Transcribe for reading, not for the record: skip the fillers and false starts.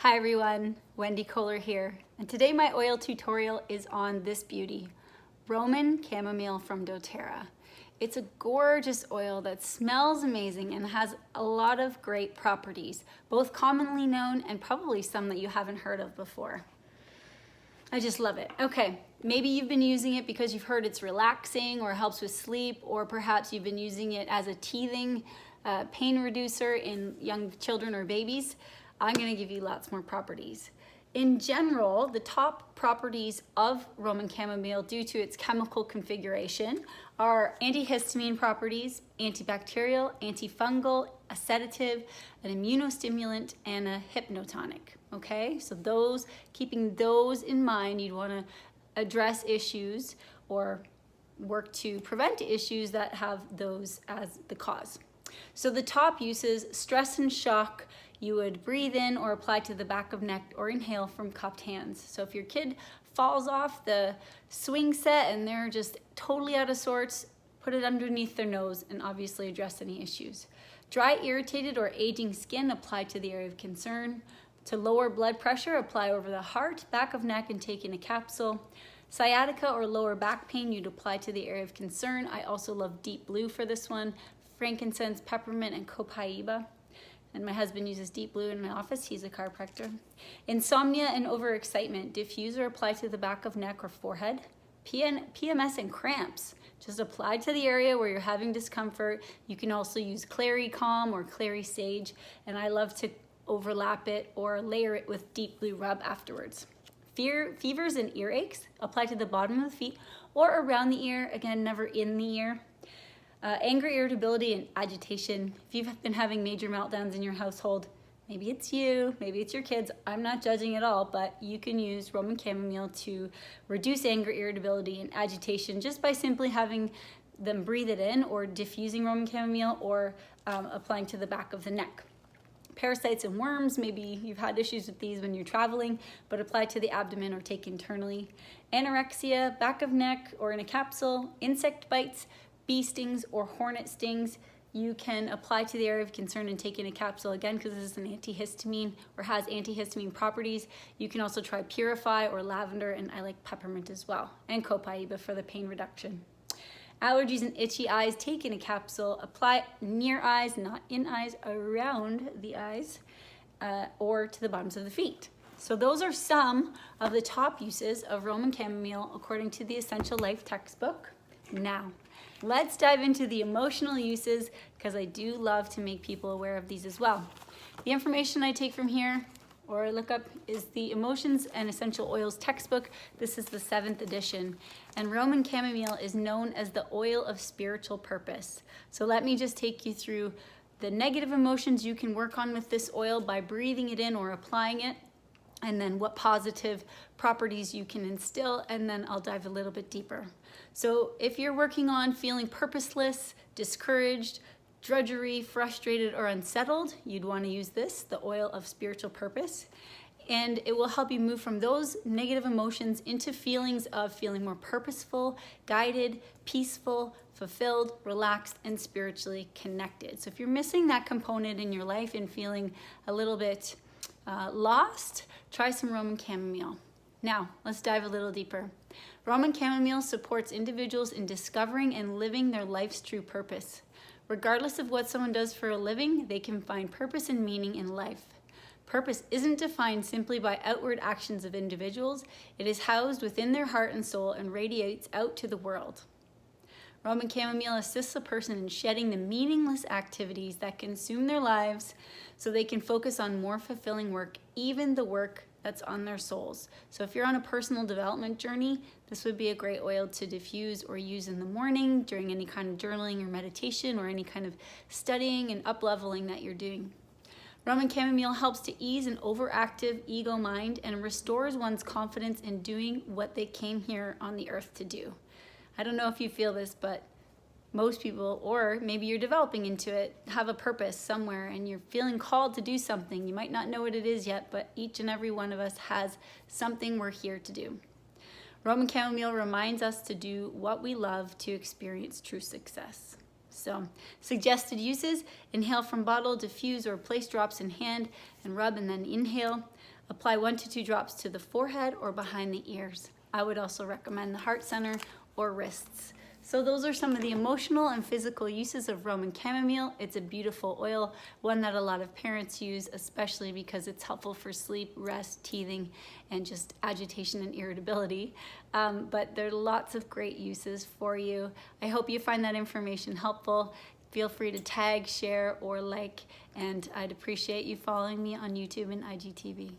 Hi everyone, Wendy Kohler here, and today my oil tutorial is on this beauty, Roman Chamomile from doTERRA. It's a gorgeous oil that smells amazing and has a lot of great properties, both commonly known and probably some that you haven't heard of before. I just love it. Okay, maybe you've been using it because you've heard it's relaxing or helps with sleep, or perhaps you've been using it as a teething pain reducer in young children or babies. I'm going to give you lots more properties. In general, the top properties of Roman Chamomile due to its chemical configuration are antihistamine properties, antibacterial, antifungal, a sedative, an immunostimulant, and a hypnotonic. Okay, so keeping those in mind, you'd want to address issues or work to prevent issues that have those as the cause. So the top uses: stress and shock. You would breathe in or apply to the back of neck or inhale from cupped hands. So if your kid falls off the swing set and they're just totally out of sorts, put it underneath their nose and obviously address any issues. Dry, irritated, or aging skin, apply to the area of concern. To lower blood pressure, apply over the heart, back of neck, and take in a capsule. Sciatica or lower back pain, you'd apply to the area of concern. I also love deep blue for this one, frankincense, peppermint, and copaiba. And my husband uses deep blue in my office. He's a chiropractor. Insomnia and overexcitement, diffuse or apply to the back of neck or forehead. PMS and cramps, just apply to the area where you're having discomfort. You can also use Clary Calm or Clary Sage, and I love to overlap it or layer it with deep blue rub afterwards. Fevers and earaches, apply to the bottom of the feet or around the ear, again, never in the ear. Anger, irritability, and agitation. If you've been having major meltdowns in your household, maybe it's you, maybe it's your kids, I'm not judging at all, but you can use Roman Chamomile to reduce anger, irritability, and agitation just by simply having them breathe it in, or diffusing Roman Chamomile, or applying to the back of the neck. Parasites and worms, maybe you've had issues with these when you're traveling, but apply to the abdomen or take internally. Anorexia, back of neck, or in a capsule. Insect bites, bee stings, or hornet stings, you can apply to the area of concern and take in a capsule, again, because this is an antihistamine or has antihistamine properties. You can also try Purify or lavender, and I like peppermint as well, and copaiba for the pain reduction. Allergies and itchy eyes, take in a capsule, apply near eyes, not in eyes, around the eyes, or to the bottoms of the feet. So those are some of the top uses of Roman Chamomile according to the Essential Life textbook. Now, let's dive into the emotional uses, because I do love to make people aware of these as well. The information I take from here or look up is the Emotions and Essential Oils textbook. This is the 7th edition, and Roman Chamomile is known as the oil of spiritual purpose. So let me just take you through the negative emotions you can work on with this oil by breathing it in or applying it, and then what positive properties you can instill, and then I'll dive a little bit deeper. So if you're working on feeling purposeless, discouraged, drudgery, frustrated, or unsettled, you'd want to use this, the oil of spiritual purpose, and it will help you move from those negative emotions into feelings of feeling more purposeful, guided, peaceful, fulfilled, relaxed, and spiritually connected. So if you're missing that component in your life and feeling a little bit lost, try some Roman Chamomile. Now, let's dive a little deeper. Roman Chamomile supports individuals in discovering and living their life's true purpose. Regardless of what someone does for a living, they can find purpose and meaning in life. Purpose isn't defined simply by outward actions of individuals. It is housed within their heart and soul and radiates out to the world. Roman Chamomile assists a person in shedding the meaningless activities that consume their lives so they can focus on more fulfilling work, even the work that's on their souls. So if you're on a personal development journey, this would be a great oil to diffuse or use in the morning during any kind of journaling or meditation or any kind of studying and up-leveling that you're doing. Roman Chamomile helps to ease an overactive ego mind and restores one's confidence in doing what they came here on the earth to do. I don't know if you feel this, but most people, or maybe you're developing into it, have a purpose somewhere and you're feeling called to do something. You might not know what it is yet, but each and every one of us has something we're here to do. Roman Chamomile reminds us to do what we love to experience true success. So, suggested uses: inhale from bottle, diffuse, or place drops in hand and rub and then inhale. Apply 1 to 2 drops to the forehead or behind the ears. I would also recommend the heart center or wrists. So those are some of the emotional and physical uses of Roman chamomile. It's a beautiful oil, one that a lot of parents use, especially because it's helpful for sleep, rest, teething, and just agitation and irritability. But there are lots of great uses for you. I hope you find that information helpful. Feel free to tag, share, or like, and I'd appreciate you following me on YouTube and IGTV.